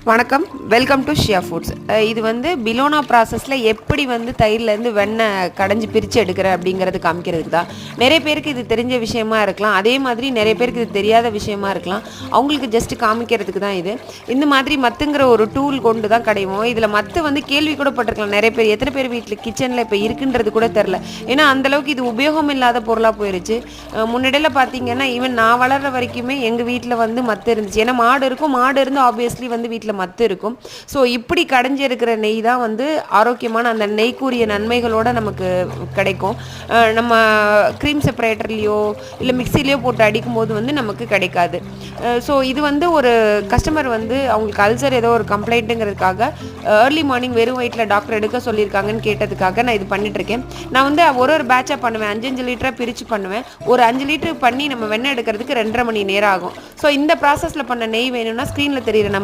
வணக்கம். Welcome to Shia foods. இது வந்து பிலோனா ப்ராசஸில் எப்படி வந்து தயிர்லேருந்து வெண்ணெய் கடைஞ்சி பிரித்து எடுக்கிற அப்படிங்கிறது காமிக்கிறதுக்கு தான். நிறைய பேருக்கு இது தெரிஞ்ச விஷயமா இருக்கலாம், அதே மாதிரி நிறைய பேருக்கு இது தெரியாத விஷயமா இருக்கலாம். அவங்களுக்கு ஜஸ்ட் காமிக்கிறதுக்கு தான் இது. இந்த மாதிரி மத்துங்கிற ஒரு டூல் கொண்டு தான் கடைவோம். இதில் மத்து வந்து கேள்வி கூட பட்டிருக்கலாம் நிறைய பேர். எத்தனை பேர் வீட்டில் கிச்சனில் இப்போ இருக்குன்றது கூட தெரில. ஏன்னா அந்தளவுக்கு இது உபயோகம் இல்லாத பொருளாக போயிடுச்சு. முன்னாடியில் பார்த்தீங்கன்னா ஈவன் நான் வளர்கிற வரைக்குமே எங்கள் வீட்டில் வந்து மத்து இருந்துச்சு. ஏன்னா மாடு இருக்கும், மாடு இருந்து ஆப்வியஸ்லி வந்து வீட்டில் மத்து இருக்கும். ஸோ இப்படி கடைஞ்சி இருக்கிற நெய் தான் வந்து ஆரோக்கியமான அந்த நெய்க்குரிய நன்மைகளோட நமக்கு கிடைக்கும். நம்ம க்ரீம் செப்பரேட்டர்லேயோ இல்லை மிக்சிலேயோ போட்டு அடிக்கும் போது வந்து நமக்கு கிடைக்காது. ஸோ இது வந்து ஒரு கஸ்டமர் வந்து அவங்களுக்கு அல்சர் ஏதோ ஒரு கம்ப்ளைண்ட்டுங்கிறதுக்காக ஏர்லி மார்னிங் வெறும் வயிற்றில் டாக்டர் எடுக்க சொல்லியிருக்காங்கன்னு கேட்டதுக்காக நான் இது பண்ணிட்டுருக்கேன். நான் வந்து ஒரு பேட்சாக பண்ணுவேன், 5 லிட்டராக பிரித்து பண்ணுவேன். ஒரு 5 லிட்டர் பண்ணி நம்ம வெண்ணெய் எடுக்கிறதுக்கு 2.5 மணி நேரம் ஆகும். ஸோ இந்த ப்ராசஸில் பண்ண நெய் வேணும்னா ஸ்க்ரீனில் தெரியிற நம்பர்